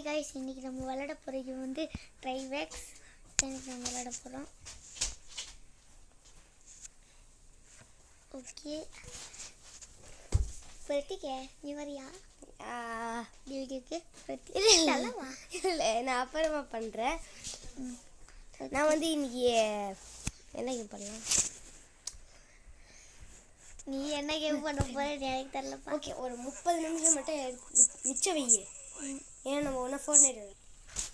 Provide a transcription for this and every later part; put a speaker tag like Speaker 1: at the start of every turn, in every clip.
Speaker 1: guys, இன்னைக்கு நம்ம விளையாட போறது வந்து ட்ரைவேக்ஸ். இன்னைக்கு நம்ம விளையாட போறோம். ஓகே. பிரத்திகே நீ வரியா? வீடியோக்கு
Speaker 2: இல்லவா? இல்லை நான் அப்புறமா பண்ணுறேன். நான் வந்து இன்னைக்கு என்ன கேம் பண்ணலாம்?
Speaker 1: நீ என்ன கேம் பண்ண போற எனக்கு தெரியலப்பா.
Speaker 2: ஓகே, ஒரு 30 நிமிஷம் மட்டும் மிச்சம் வையே. ஏன்னா நம்ம ஒன்றா ஃபோன்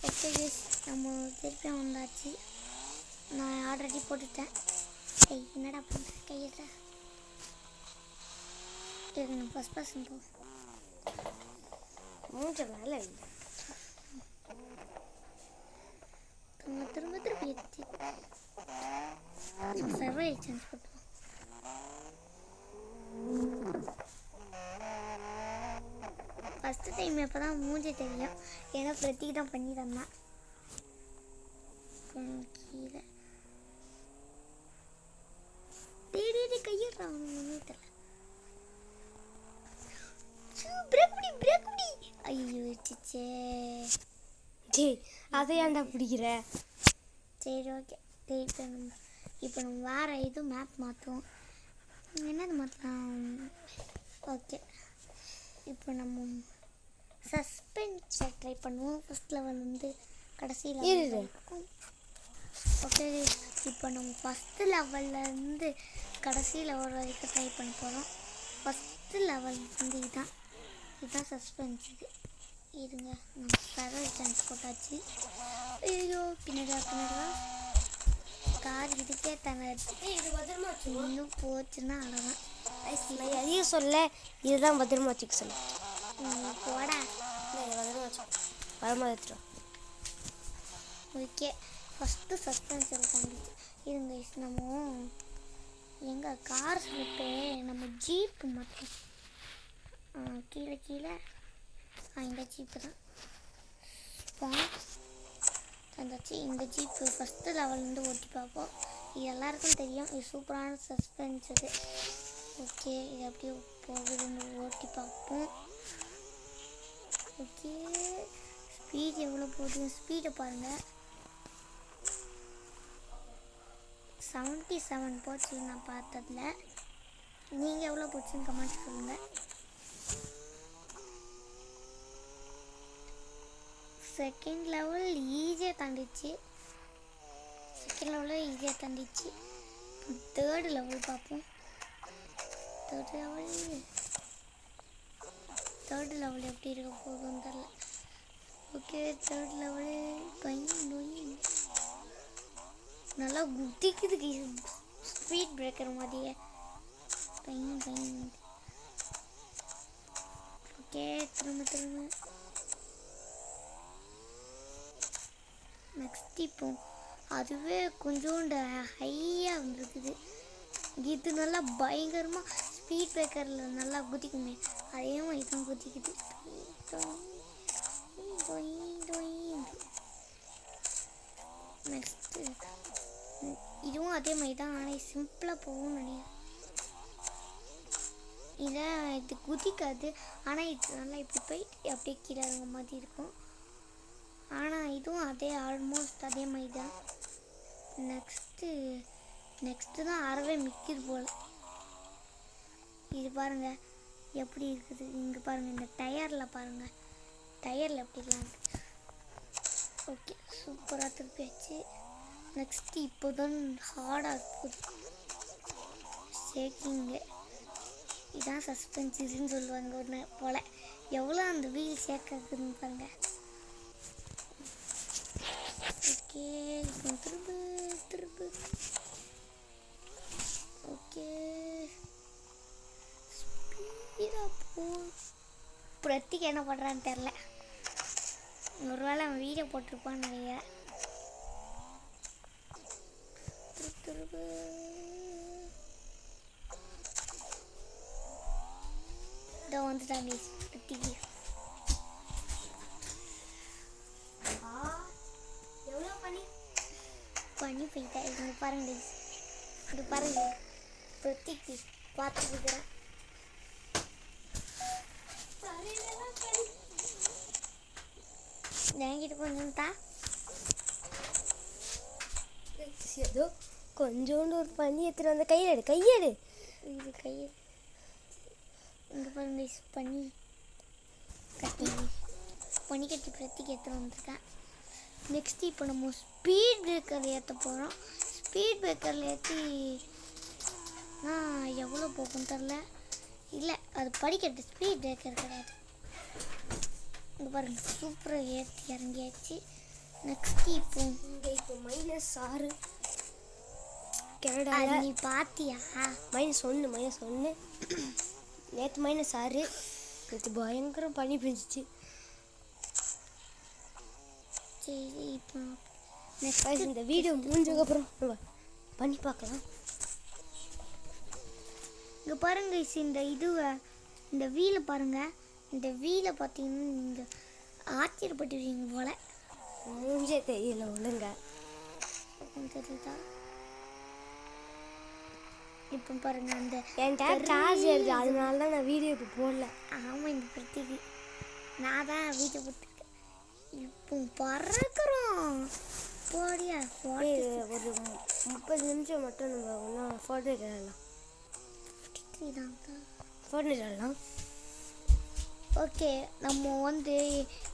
Speaker 1: ஓகே கேஸ், நம்ம திருப்பி வந்தாச்சு. நான் ஆல்ரெடி போட்டுட்டேன். என்னடா பண்ணுற கையிட்ட நம்ம ஃபஸ்ட் பர்சன் போ.
Speaker 2: மூஞ்ச மேலே
Speaker 1: திரும்ப ஏற்றி சர்வை சேஞ்ச் பண்ணுவோம். ஃபஸ்ட்டு டைம் இப்போ தான் மூஞ்சி தெரியும். ஏன்னா பிரத்திக்கு தான் பண்ணி தந்தான். கீழே தேடி கையிடுறான் தெரியல. ஐயோ சிச்சே,
Speaker 2: அதை ஏன்டா பிடிக்கிற?
Speaker 1: சரி ஓகே. இப்போ நம்ம வேறு இது மேப் மாற்றுவோம். என்னது மாற்றலாம்? ஓகே, இப்போ நம்ம சஸ்பென்ஸை ட்ரை பண்ணுவோம். ஃபஸ்ட் லெவல் வந்து கடைசியில் இருக்கும். ஓகே, இப்போ நம்ம ஃபஸ்ட்டு லெவல்லேருந்து கடைசி லெவல் வரைக்கும் ட்ரை பண்ண போகிறோம். ஃபஸ்ட்டு லெவல் வந்து இதுதான் சஸ்பென்ஸ். இருங்க, நம்ம சர்வர் சான்ஸ் போட்டாச்சு. ஐயோ பின்னாடிவா கார் இதுக்கே தனச்சு. இன்னும் போச்சுன்னா அவ்வளோதான்.
Speaker 2: அதையும் சொல்ல, இதுதான் பத்திரமா வச்சுக்க சொல்ல.
Speaker 1: போடா,
Speaker 2: பத்திரமா வச்சு பரமா எடுத்துரும்.
Speaker 1: ஓகே, ஃபஸ்ட்டு சஸ்பென்ஸ் இருக்காந்துச்சு. இருங்க, நம்ம எங்கள் கார் சொல்லிட்டு நம்ம ஜீப்பு மட்டும் கீழே இந்த ஜீப்பு தான் தந்தாச்சு. இந்த ஜீப்பு ஃபஸ்ட்டு லெவல்லேருந்து ஓட்டி பார்ப்போம். இது எல்லாருக்கும் தெரியும். இது சூப்பரான சஸ்பென்ஸ் இது. ஓகே, இது அப்படியே போகுதுன்னு ஓட்டி பார்ப்போம். ஓகே, ஸ்பீட் எவ்வளோ போகுது? ஸ்பீடை பாருங்கள், 77 போச்சு நான் பார்த்ததில். நீங்கள் எவ்வளோ போச்சுன்னு கமெண்ட் சொல்லுங்கள். செகண்ட் லெவல் ஈஸியாக தாண்டிச்சு. தேர்டு லெவல் பார்ப்போம். தேர்டு லெவல் எப்படி இருக்க போகுதுன்னு தெரில. ஓகே, தேர்ட் லெவலு நல்லா குதிக்குது. ஸ்பீட் பிரேக்கர் மாதிரியே ஓகே, திரும்ப நெக்ஸ்ட் இப்போ அதுவே கொஞ்சோண்டு ஹையாக வந்துருக்குது. இது நல்லா பயங்கரமாக ஸ்பீட் பிரேக்கரில் நல்லா குதிக்குமே, அதே மாதிரி தான் குதிக்குது. நெக்ஸ்ட்டு இதுவும் அதே மாதிரி தான், ஆனால் சிம்பிளாக போகும் நினைக்கிறேன். இது குதிக்காது, ஆனால் இது நல்லா இப்படி போய் அப்படியே கீழே இறங்க மாதிரி இருக்கும். ஆனால் இதுவும் ஆல்மோஸ்ட் அதே மாதிரி தான். நெக்ஸ்ட்டு தான் அறவே மிக்கிது போல். இது பாருங்கள் எப்படி இருக்குது. இங்கே பாருங்கள், இந்த டயரில் பாருங்கள், டயரில் எப்படிலாம் இருக்குது. ஓகே, சூப்பராக திருப்பியாச்சு. நெக்ஸ்ட்டு இப்போ தான் ஹார்டாக இருக்குது, ஷேக்கிங்கு. இதுதான் சஸ்பென்ஸ் இதுன்னு சொல்லுவாங்க ஒன்று போல். எவ்வளோ அந்த வீல் ஷேக் ஆகுதுன்னு பாருங்கள். ஓகே, இப்போ திரும்ப ஓகே, ஸ்பீடாக போ. பிரத்திக்கு என்ன பண்ணுறான்னு தெரில. ஒரு வேளை அவன் வீடியோ போட்டிருப்பான்னு நினைக்கிறேன். திரும்ப இதோ வந்துட்டாங்க பிரத்திக்கு. பண்ணி போயிட்டேன். இங்கே பாருங்க, இப்படி பாருங்க, பிரத்திக்கு பார்த்துக்கிறேன். என்கிட்ட கொஞ்சம் தான்.
Speaker 2: ஏதோ கொஞ்சோண்டு ஒரு பண்ணி எடுத்துட்டு வந்த கையெடு
Speaker 1: இது கையில் இங்கே பாருங்க பண்ணி கட்டி பிரத்திக்கு எடுத்துகிட்டு வந்துருக்கேன். நெக்ஸ்ட் இப்போ நம்ம ஸ்பீட் பிரேக்கரில் ஏற்ற போகிறோம். ஸ்பீட் பிரேக்கரில் ஏற்றி எவ்வளோ போகும் தெரில. இல்லை அது படிக்கட்டு ஸ்பீட் பிரேக்கர் கிடையாது. இங்கே பாருங்க சூப்பராக ஏற்றி இறங்கியாச்சு. நெக்ஸ்ட் இப்போ
Speaker 2: -6 கனடா.
Speaker 1: நீ பார்த்தியா?
Speaker 2: -1 நேற்று -6 நேற்று பயங்கரம் பனி பெஞ்சிச்சு.
Speaker 1: சரி இப்போ
Speaker 2: நெக்ஸ்ட் இந்த வீடியோ முடிஞ்சதுக்கப்புறம் நம்ம பண்ணி பார்க்கலாம்.
Speaker 1: இங்கே பாருங்க இந்த வீலை பாருங்க. இந்த வீலை பார்த்தீங்கன்னா நீங்கள் ஆச்சரியப்பட்டுருவீங்க போல.
Speaker 2: மூஞ்சே தெரியல ஒழுங்க
Speaker 1: தெரியுதா? இப்போ பாருங்க அந்த
Speaker 2: என்கிட்ட சார்ஜ் ஏறுது, அதனால தான் நான் வீடியோ இப்போ போடல.
Speaker 1: ஆமாம் இந்த பிரத்திக்கு நான் தான் வீடியோ போட்டுருக்கேன். இப்போ பறக்கிறோம் போடியா.
Speaker 2: ஒரு 30 நிமிஷம் மட்டும் நம்ம ஒன்றும் ஃபோட்டோ எடுக்கலாம்.
Speaker 1: ஓகே நம்ம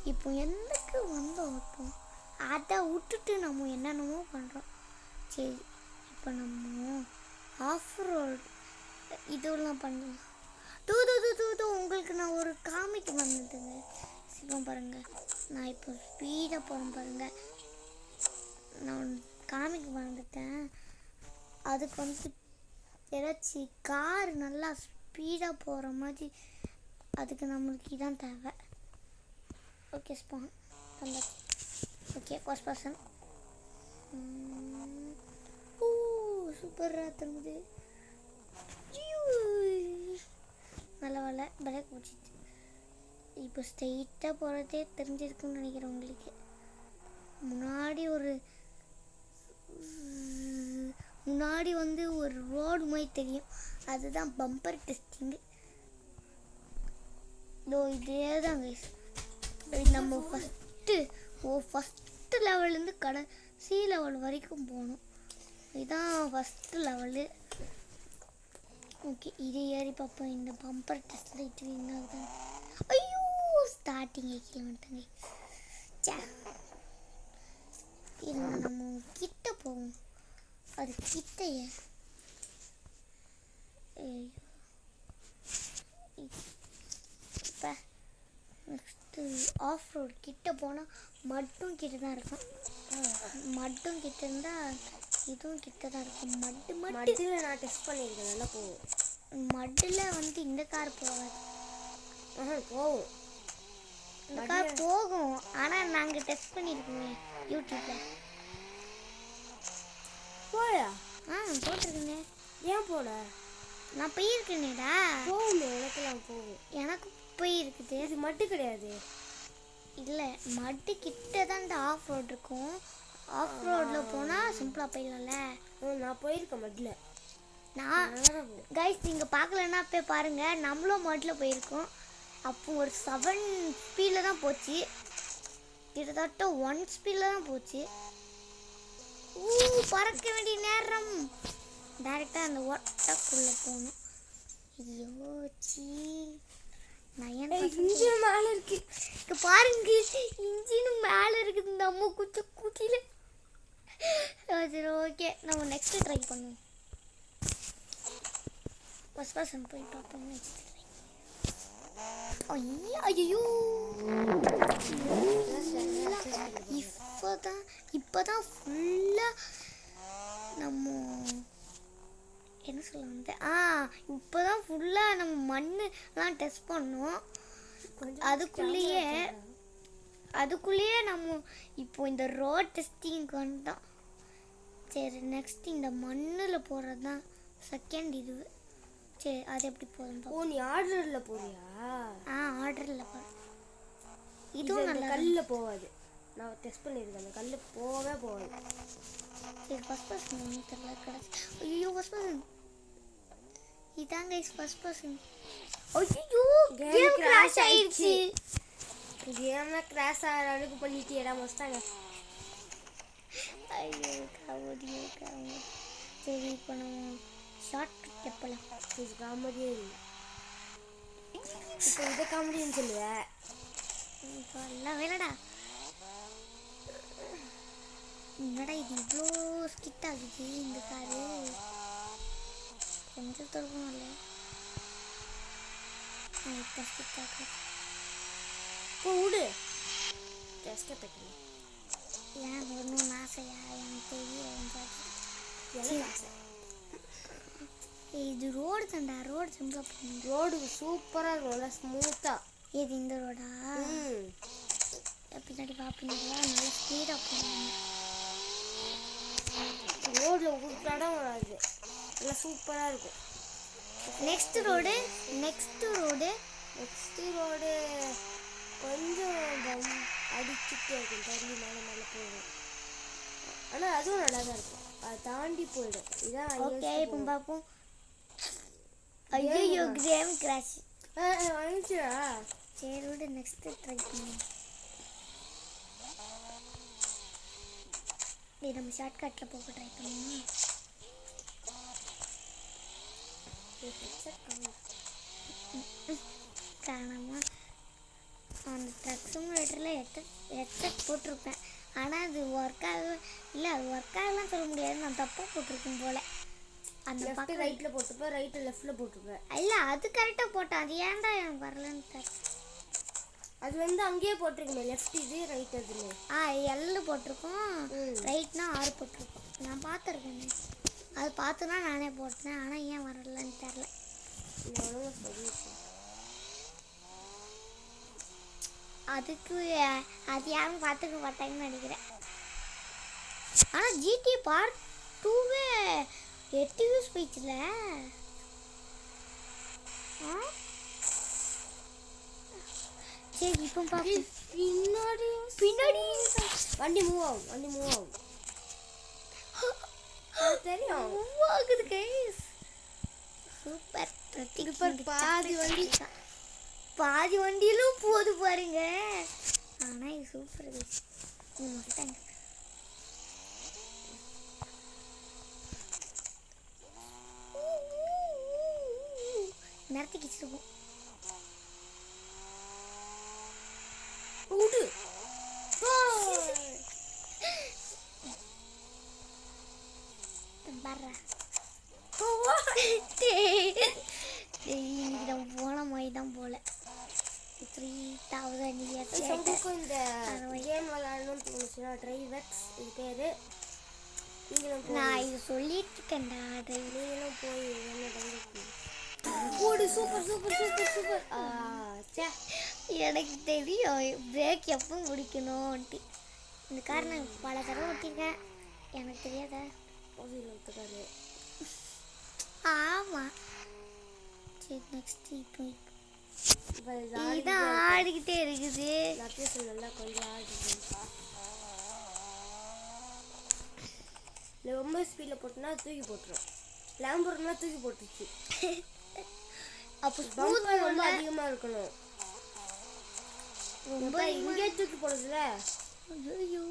Speaker 1: இப்போ எந்தக்கு வந்தோம்? இப்போ அதை விட்டுட்டு நம்ம என்னென்னமோ பண்ணுறோம். சரி இப்போ நம்ம ஆஃப் ரோட் இதெல்லாம் பண்ணலாம். தூ உங்களுக்கு நான் ஒரு காமிக்க வந்துட்டுங்க. இப்போ பாருங்கள் நான் இப்போ ஸ்பீடாக போகிறேன் பாருங்கள். நான் காமிக்க வந்துட்டேன். அதுக்கு ஏதாச்சும் கார் நல்லா ஸ்பீடாக போகிற மாதிரி அதுக்கு நம்மளுக்கு இதான் தேவை. ஓகே ஸ்பான் வந்தாச்சு. Okay first person. சூப்பராக திரும்புது. நல்ல வேலை பிரேக் பிடிச்சிச்சு. இப்போ ஸ்ட்ரெயிட்டாக போகிறதே தெரிஞ்சிருக்குன்னு நினைக்கிறேன் உங்களுக்கு. முன்னாடி ஒரு ரோடு மாதிரி தெரியும். அதுதான் பம்பர் டெஸ்டிங்கு. இதே தான் நம்ம ஃபஸ்ட்டு லெவல்லேருந்து கடைசி லெவல் வரைக்கும் போகணும். இதுதான் ஃபஸ்ட்டு லெவலு. ஓகே இது ஏறி பார்ப்போம். இந்த பம்பர் டெஸ்ட்டில் இது என்ன ஆகுதான். ஐயோ ஸ்டார்டிங் கிலோமீட்டருங்க. இருங்க நம்ம கிட்ட போவோம். அது கிட்டையே இப்போ நெக்ஸ்ட்டு ஆஃப் ரோடு கிட்ட போனால் மட்டும் கிட்ட தான் இருக்கும். மட்டும் கிட்ட இருந்தால் இதுவும் கிட்ட தான் இருக்கும். மட்டில்
Speaker 2: நான் டெஸ்ட் பண்ணியிருக்கேன், நல்லா போகும்.
Speaker 1: மட்டில் இந்த கார் போகாது.
Speaker 2: போகும்,
Speaker 1: இந்த கார் போகும். ஆனால் நாங்கள் டெஸ்ட் பண்ணியிருக்கோமே யூடியூப்பில்.
Speaker 2: போயா?
Speaker 1: போட்டிருக்கேனே.
Speaker 2: ஏன் போட?
Speaker 1: நான் போயிருக்கேனேடா.
Speaker 2: போகுமே, எனக்குலாம் போகும்.
Speaker 1: எனக்கு போயிருக்குது.
Speaker 2: இது மட்டும் கிடையாது.
Speaker 1: இல்லை மட்டு கிட்ட தான் இந்த ஆஃப் ரோடு இருக்கும். ஆஃப் ரோடில் போனால் சிம்பிளாக போயிடலாம்ல.
Speaker 2: நான் போயிருக்கேன் மட்டில்.
Speaker 1: நான் கைஸ் நீங்கள் பார்க்கலன்னா போய் பாருங்கள். நம்மளும் மட்டில் போயிருக்கோம். அப்போ ஒரு 7 ஸ்பீடில் தான் போச்சு. கிட்டத்தட்ட 1 ஸ்பீடில் தான் போச்சு. பறக்க வேண்டிய நேரம். டைரெக்டாக அந்த ஓட்டக்குள்ளே போகணும். ஐயோச்சி
Speaker 2: இன்ஜின் மேலே இருக்கு.
Speaker 1: இப்போ பாருங்க இன்ஜினும் மேலே இருக்குது நம்ம குச்சியில். சரி ஓகே நம்ம நெக்ஸ்ட்டு ட்ரை பண்ணுவோம். ஃபஸ்ட் பர்சன் போய் பார்ப்போம். நெக்ஸ்ட் ஐயோ இப்போதான் ஃபுல்லாக நம்ம என்ன சொல்ல இப்போதான் ஃபுல்லாக நம்ம மண்ணெலாம் டெஸ்ட் பண்ணோம். அதுக்குள்ளேயே நம்ம இப்போ இந்த ரோட் டெஸ்டிங்க்கு வந்துட்டோம். சரி நெக்ஸ்ட் இந்த மண்ணில் போகிறது தான் செகண்ட் இது. சரி அது எப்படி போதும்.
Speaker 2: நீ ஆர்டரில் போறியா?
Speaker 1: ஆர்டரில் போகிறேன்.
Speaker 2: இதுவும் நல்ல கல்லில் போகாது. நான் டெஸ்ட் பண்ணியிருக்கேன், அந்த கல் போகவே போகாது.
Speaker 1: சரி ஃபஸ்ட் பர்சன் தெரியல கிடச்சி. ஐயோ ஃபஸ்ட் பர்சன் இதாங்க ஃபஸ்ட் பர்சன். ஐயோ கேம் கிராஷ் ஆயிடுச்சு.
Speaker 2: கேம்ல கிராஸ் ஆகிற அளவுக்கு பண்ணிட்டு இடம் வச்சிட்டாங்க.
Speaker 1: ஐயோ காமெடியோ காமெடி. சரி இப்போ நம்ம ஷார்ட் கட் எப்பலாம்
Speaker 2: இது காமெடியே இல்லை. இப்போ இதை காமெடின்னு சொல்லுவேன்.
Speaker 1: எல்லாம் வேணடா. என்னடா இது இவ்வளோ ஸ்கிட் ஆகுது இந்த காரு. கொஞ்சம் தொடக்கணும் இல்லை இப்போ ஸ்கிட் ஆகுது.
Speaker 2: இப்போ விடு டெஸ்ட்டை தைக்கணும்.
Speaker 1: ஏன் வரணும்னு ஆசையா எனக்கு தெரியும்.
Speaker 2: எனக்கு ஆசை.
Speaker 1: இது ரோடு தான்டா. ரோடு சிம்பிளாக பண்ணு.
Speaker 2: ரோடு சூப்பராக இருக்கும், நல்லா ஸ்மூத்தாக.
Speaker 1: இது இந்த ரோடா? பின்னாடி வா, பின்னாடி வா. நல்லா ஸ்பீடாக போகணும்.
Speaker 2: ரோடில் ஒரு இடம் வராது, நல்லா சூப்பராக இருக்கும்.
Speaker 1: நெக்ஸ்ட் ரோடு நெக்ஸ்ட்டு ரோடு
Speaker 2: கொஞ்சம் அடிச்சுட்டே இருக்கும், தண்ணி மேலே மேலே போயிடும். ஆனால் அதுவும் நல்லா தான் இருக்கும், அதை தாண்டி போயிடும். இதான்
Speaker 1: ஓகே இப்போ பார்ப்போம். ஐயோ கேம் கிராஷ்
Speaker 2: வந்துச்சா?
Speaker 1: சரி விடு, நெக்ஸ்ட்டு ட்ரை பண்ணுவோம். நம்ம ஷார்ட்கட்டில் போக ட்ரை பண்ணுவோம். காணாமல் அந்த ட்ரக் சிமுலேட்டரில் ஹெட்செட் போட்டிருப்பேன். ஆனால் அது ஒர்க் ஆகவே இல்லை. அது ஒர்க் ஆகலாம் சொல்ல முடியாது, நான் தப்பாக போட்டிருக்கேன் போல். அந்த பக்கம்
Speaker 2: ரைட்டில் போட்டுப்பேன், ரைட்டு லெஃப்டில் போட்டுப்பேன்.
Speaker 1: இல்லை அது கரெக்டாக போட்டேன். அது ஏன்டா எனக்கு வரலன்னு தெரியல.
Speaker 2: அது வந்து அங்கேயே போட்டிருக்குமே, லெஃப்ட் இது ரைட் அதுன்னு.
Speaker 1: எல்லு போட்டிருக்கோம், ரைட்னா 6 போட்டிருக்கோம். நான் பார்த்துருக்கேன். அது பார்த்துனா நானே போட்டேன். ஆனால் ஏன் வரலன்னு தெரில. அதுக்கு அது யாரும் பார்த்துக்க மாட்டாங்கன்னு நினைக்கிறேன். ஆனால் ஜிடி பார்ட் 2 8 வியூஸ் போயிடுச்சுல. சரி இப்போ பார்ப்போம். பின்னாடி
Speaker 2: வண்டி மூவ் ஆகும் தெரியும்,
Speaker 1: மூவ் ஆகுது கைஸ். சூப்பர். பாதி வண்டியிலும் போது பாருங்க. ஆனால் இது சூப்பர் கைஸ். நேரத்துக்கு வச்சிருப்போம். போன மாதிரி தான் போல. 3000 years
Speaker 2: இந்த கேம் விளையாடணும்னு தோணுச்சுன்னா ட்ரைவெக்ஸ் இது பேர்.
Speaker 1: நான் இது சொல்லிட்டு இருக்கேன்டா.
Speaker 2: நீங்களும் போய் போடு. Super super super super.
Speaker 1: எனக்கு தெரியும் பிரேக் எப்போ முடிக்கணும்ன்ட்டு. இந்த கார் நான் பல தடவை ஓட்டியிருக்கேன், எனக்கு தெரியாதா? ஆமாம். சரி நெக்ஸ்ட் இப்போ இதான் ஆடிக்கிட்டே இருக்குது.
Speaker 2: நல்லா கொஞ்சம் ஆடுது. ரொம்ப ஸ்பீடில் போட்டோன்னா தூக்கி போட்டுரும். லேம்பர்னா தூக்கி போட்டுருச்சு.
Speaker 1: அப்போ
Speaker 2: ரொம்ப அதிகமாக இருக்கணும். ரொம்ப இங்கே தூக்கி போடுறதுல.
Speaker 1: ஐயோ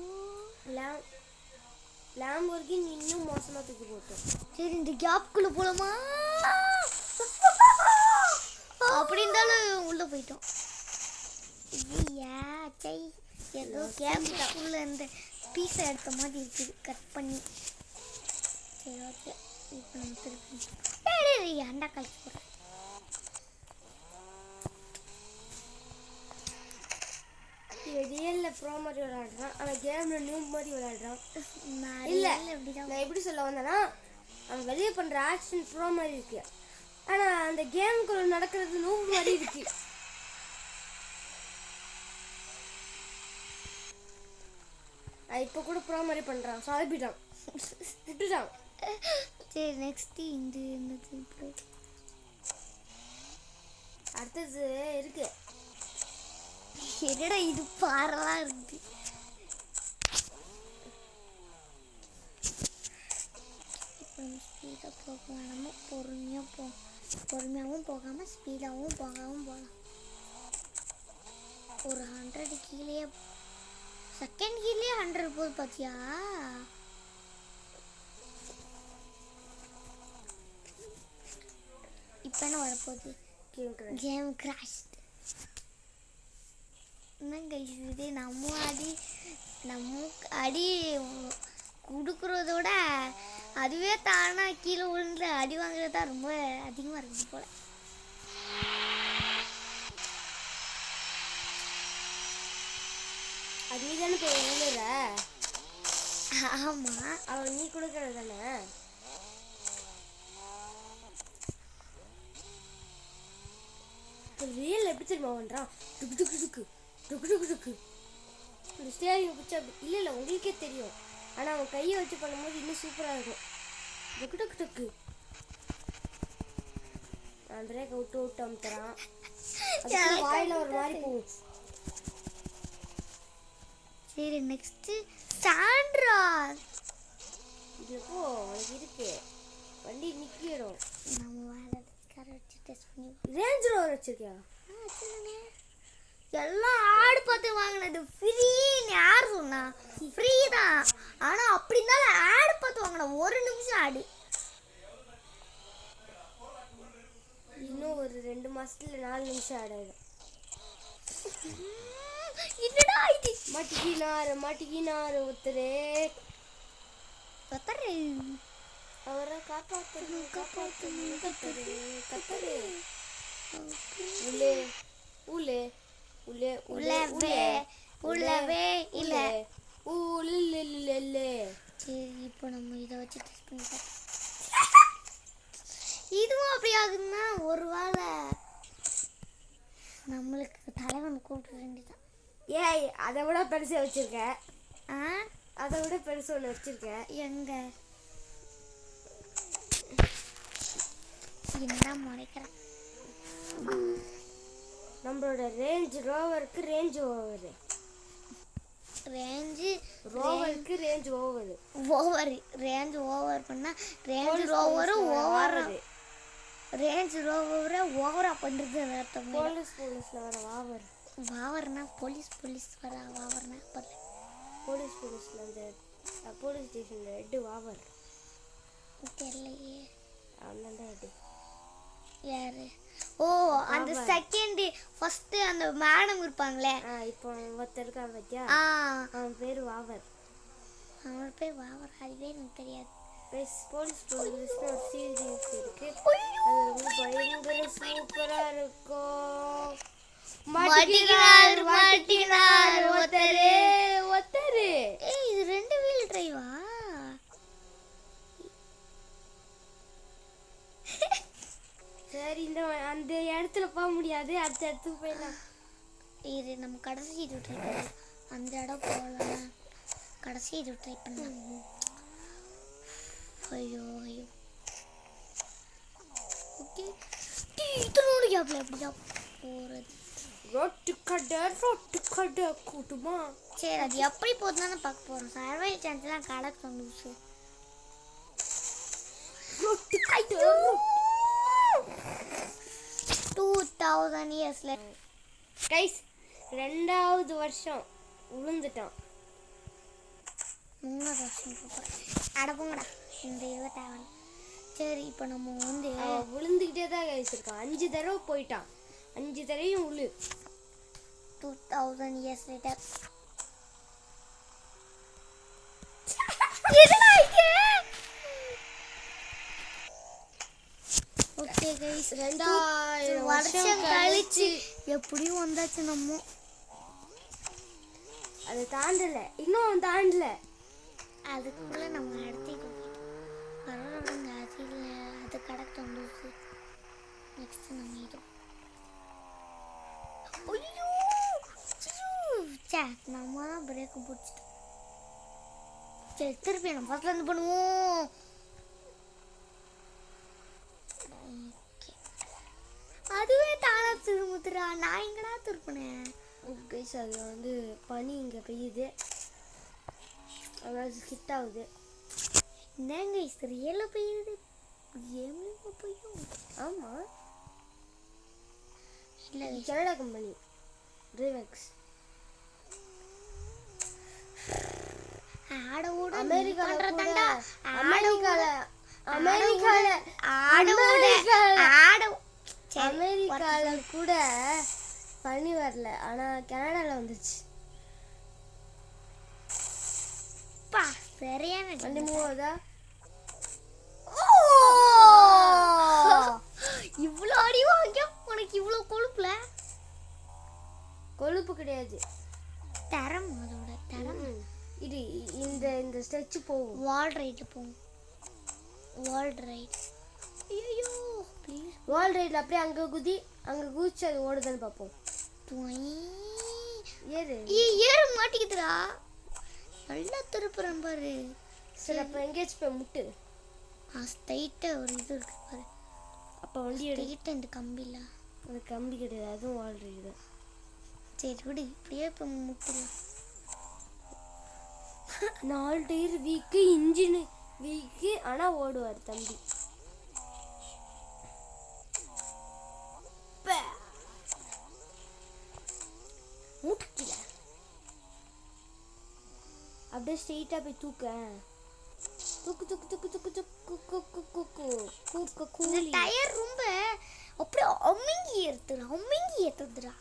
Speaker 2: லேம்பர்கின் இன்னும் மோசமாக தூக்கி போட்டோம்.
Speaker 1: சரி இந்த கேப்புக்குள்ளே போகலாமா? அப்படி இருந்தாலும் உள்ளே போயிட்டோம். ஏதோ கேப்புக்குள்ளே இந்த பீஸை எடுத்த மாதிரி இருக்குது, கட் பண்ணி. சரி ஓகே இப்போ நம்ம திருப்பி அண்டா கழிச்சு போடுறேன்.
Speaker 2: ரியல்ல ப்ரோ மாதிரி விளையாடுறான், ஆனால் கேமில் நியூ மாதிரி விளையாடுறான்.
Speaker 1: இல்லை
Speaker 2: நான் எப்படி சொல்ல வந்தேன்னா, அவன் வெளியே பண்ணுற ஆக்ஷன் ப்ரோ மாதிரி இருக்கு, ஆனால் அந்த கேமுக்குள்ள நடக்கிறது நியூ மாதிரி இருக்கு. இப்போ கூட ப்ரோ மாதிரி பண்ணுறான், சொதப்பிட்டான், விட்டுட்டான்.
Speaker 1: சரி நெக்ஸ்ட் இந்த என்னது
Speaker 2: அடுத்தது இருக்கு.
Speaker 1: என்னடா இது பாறலாம் இருக்கு. இப்போ நம்ம ஸ்பீடாக போக வேணாமோ பொறுமையாகவும் போகாமல் ஸ்பீடாகவும் போகாமல் போகலாம். ஒரு 100 கீழே செகண்ட் கீழே 100 போகுது பார்த்தியா? இப்போ என்ன வரப்போகுது? Game crash. என்னங்க இது நம்ம அடி கொடுக்குறதோட அதுவே தானா கீழே விழுந்து அடி வாங்குறது தான் ரொம்ப அதிகமாக இருக்குது போல.
Speaker 2: அது நீ தானே போய் விழுற?
Speaker 1: ஆமாம்,
Speaker 2: அவன் நீ கொடுக்கறது தானே. ரியல் எப்படி தெரியுமா பண்ணுறான்? டுக்கு டுக்கு டுக்கு டுக்கு டுக்கு டுக்கு. இந்த ஸ்டேரிங் பிடிச்சா இல்லை உங்களுக்கே தெரியும். ஆனால் அவன் கையை வச்சு பண்ணும்போது இன்னும் சூப்பராக இருக்கும். டுக்கு டுக்கு டுக்கு அந்தரே விட்டு அமுத்துறான். அது வாயில் ஒரு மாதிரி போகும்.
Speaker 1: சரி, நெக்ஸ்ட் சாண்ட்ரா.
Speaker 2: இது எப்போ உனக்கு இருக்கு? வண்டி நிற்கிடும்.
Speaker 1: நம்ம வேறு காரை வச்சு டெஸ்ட் பண்ணி
Speaker 2: ரேஞ்ச் ரோவர் வச்சிருக்கியா?
Speaker 1: எல்லாம் ஆடு பார்த்து வாங்கினது ஃப்ரீன்னு யார் சொன்னா? ஃப்ரீ தான், ஆனால் அப்படி இருந்தாலும் ஆடு பார்த்து வாங்கின 1 நிமிஷம் ஆடு.
Speaker 2: இன்னும் ஒரு 2 மாசத்துல 4 நிமிஷம் ஆடாயிடும்.
Speaker 1: என்னடா இது?
Speaker 2: மாட்டிக்கினாரு ஒருத்தரே. அவரை காப்பாத்து கத்தரு. உள்ளே
Speaker 1: இல்லை.
Speaker 2: உள்ளே.
Speaker 1: சரி, இப்போ நம்ம இதை வச்சு டெஸ்ட் பண்ணி பார்ப்போம். இதுவும் அப்படி ஆகுதுன்னா ஒரு வேளை நம்மளுக்கு தலைவன் கூப்பிட வேண்டியதான்.
Speaker 2: ஏய், அதை விட பெருசு வச்சிருக்க.
Speaker 1: ஆ,
Speaker 2: அதை விட பெருசு ஒன்று வச்சிருக்க.
Speaker 1: எங்க என்ன முறைக்கிறேன்?
Speaker 2: நம்மளோட ரேஞ்ச் ரோவருக்கு ரேஞ்ச் ஓவர்.
Speaker 1: ரேஞ்ச் ஓவர் பண்ணா ரேஞ்ச் ரோவரை ஓவரா பண்றது அர்த்தம்.
Speaker 2: போலீஸ்ல வர
Speaker 1: வாவர்னா போலீஸ் வர வாவர்னா
Speaker 2: போலீஸ்ல அந்த போலீஸ் ஸ்டேஷன்ல ஹெட் வாவர்
Speaker 1: தெரியலையே.
Speaker 2: அவன் தான் ஹெட்.
Speaker 1: யாரு? ஓ, அந்த செகண்ட் ஃபர்ஸ்ட் அந்த மேடம் இருப்பாங்களே.
Speaker 2: இப்போ ஒருத்தர் இருக்கான் பத்தியா? அவன் பேர் வாவர்.
Speaker 1: அவன் பேர் வாவர். அதுவே எனக்கு தெரியாது.
Speaker 2: போலீஸ் ஒரு சீரியஸ் இருக்கு. அது ரொம்ப பயங்கர சூப்பரா இருக்கும்.
Speaker 1: மாட்டினார்
Speaker 2: ஒருத்தரு.
Speaker 1: ஏய், இது 2 வீல் டிரைவா?
Speaker 2: சரி, அந்த இடத்துல போக முடியாது. அடுத்த இடத்துக்கு போயிடலாம்.
Speaker 1: இது நம்ம கடைசி இது ட்ரை பண்ணலாம். அந்த இடம் போகலாம். கடைசி இது ட்ரை பண்ணலாம். ஐயோ. ஓகே, இதனோட கேப்ல எப்படியா போகிறது?
Speaker 2: ரொட்டு கடை கூட்டுமா.
Speaker 1: சரி, அது எப்படி போகுதுன்னு பார்க்க போகிறோம். சர்வைவல் சான்ஸ்லாம் கடை லூசு.
Speaker 2: ரொட்டு கடை
Speaker 1: 2000 இயர்ஸ்ல
Speaker 2: கைஸ் 2வது வருஷம் விழுந்துட்டான்.
Speaker 1: 3வது வருஷம் போகிறேன். அடப்புங்கடா, இந்த 20. சரி, இப்போ நம்ம வந்து
Speaker 2: விழுந்துக்கிட்டே தான் கைஸ் இருக்கான். 5 தடவை போயிட்டான். 5 தடவையும் விழு.
Speaker 1: 2000 இயர்ஸ் லேட்டர். ஓகே கைஸ்,
Speaker 2: 2000
Speaker 1: வருஷம் கழிச்சு எப்படியும் வந்தாச்சு. நம்ம
Speaker 2: அதை தாண்டல, இன்னும் தாண்டல.
Speaker 1: அதுக்குள்ள நம்ம இடத்துக்கு பரவாயில்லைங்க. அது கடக்க வந்துச்சு. நெக்ஸ்ட் நம்ம இது நம்ம தான் பிரேக் பிடிச்சிட்டோம். சரி, திருப்பி நம்ம ஃபர்ஸ்ட்ல இருந்து பண்ணுவோம். அதுவே தானா திரும்புத்துறா. நான் எங்கடா திருப்பினேன்?
Speaker 2: கைஸ், அது வந்து பனி இங்கே பெய்யுது. அதாவது ஹிட் ஆகுது.
Speaker 1: என்னங்க ரியலில் பெய்யுது? கேம்ல பெய்யும்.
Speaker 2: ஆமாம்,
Speaker 1: இல்லை,
Speaker 2: கனடா கம்பெனி ரிவெக்ஸ்
Speaker 1: ஆட ஓட
Speaker 2: அமெரிக்கால
Speaker 1: பண்றதாண்டா
Speaker 2: அமெரிக்கால
Speaker 1: ஆட ஓட ஆட
Speaker 2: அமெரிக்கால கூட பண்ணி வரல ஆனா கனடால வந்துச்சு
Speaker 1: பா சரியான
Speaker 2: வண்டி மூவாதா
Speaker 1: இவ்வளோ அடி வாங்க உனக்கு இவ்வளோ கொழுப்புல
Speaker 2: கொழுப்பு கிடையாது
Speaker 1: தரம் அதோட தரம்
Speaker 2: இது இந்த இந்த ஸ்ட்ரெச் போகும்
Speaker 1: வால் ரைட் போகும் வால் ரைட் ஐயோ ப்ளீஸ்
Speaker 2: வால் ரைட்ல அப்படியே அங்க குதிச்சு அது ஓடுதான்னு பார்ப்போம் ஏறு
Speaker 1: ஏற மாட்டேங்குதுடா நல்லா திருப்புறேன் பாரு
Speaker 2: சரி அப்போ எங்கேயாச்சும் போய் முட்டு
Speaker 1: ஸ்ட்ரைட்டாக ஒரு இது இருக்கு பாரு
Speaker 2: அப்போ வண்டி
Speaker 1: ஸ்ட்ரைட்டாக இந்த கம்பியில்
Speaker 2: அது கம்பி கிடையாது அதுவும் வால் ரைடு தான்
Speaker 1: சரி விடு இப்படியே இப்போ முட்டுலாம்
Speaker 2: 4 டயர் வீக்கு இன்ஜின் வீக்கு ஆனா ஓடுவார் தம்பி முட்டில அப்படியே ஸ்ட்ரெயிட்டா போய் தூக்கு
Speaker 1: இந்த டயர் ரொம்ப அப்படியே அமுங்கி ஏத்துதுடா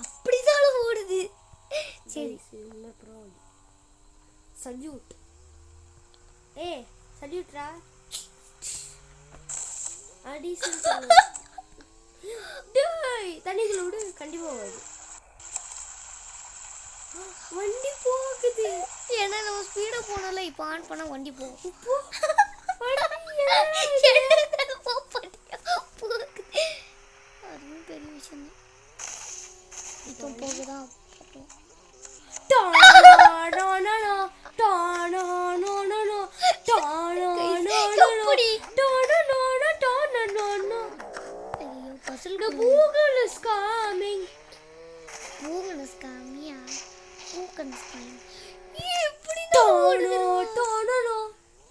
Speaker 1: அப்படிதான் ஓடுது சரி
Speaker 2: சல்யூட் சல்யூட்ரா அடிஷன் தண்ணிக்குள்ள விடு கண்டிப்பா வருது வண்டி போகுது
Speaker 1: ஏன்னா நம்ம ஸ்பீடா போனால இப்போ ஆன் பண்ணா வண்டி போகும் அதுவும் பெரிய விஷயம் தான் இப்போ போகுதா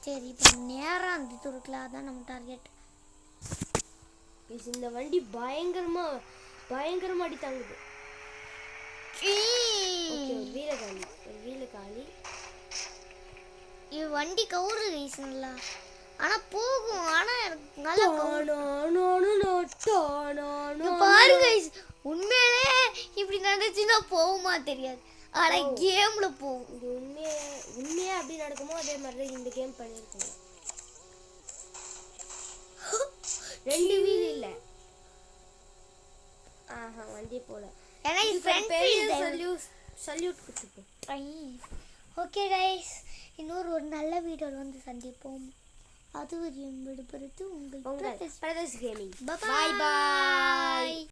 Speaker 1: சரி இப்போ நேரா அந்த துருக்குல அதான் நம்ம டார்கெட்
Speaker 2: இந்த வண்டி பயங்கரமா அடி தாங்குது வீலகாலி
Speaker 1: இது வண்டி கவுரு கைஸ் நல்லா ஆனா போகும் ஆனா எனக்கு நல்லா பாருங்க கைஸ் உண்மையிலே இப்படி நடந்துச்சுன்னா போகுமா தெரியாது ஆனா கேம்ல போகும்
Speaker 2: இது உண்மையா அப்படி நடக்குமோ அதே மாதிரி தான் இந்த கேம் பண்ணிருக்கோம் 2 வீல் இல்ல வண்டி போல
Speaker 1: ஏன்னா இது ஃப்ரண்ட் வீல்
Speaker 2: சல்யூட் கொடுத்துப்போம்
Speaker 1: ஓகே கைஸ் இன்னொரு ஒரு நல்ல வீடியோல வந்து சந்திப்போம் அதுவரையும் விடுபடுத்து உங்கள்
Speaker 2: பிரதர்ஸ் கேமிங்
Speaker 1: பை பை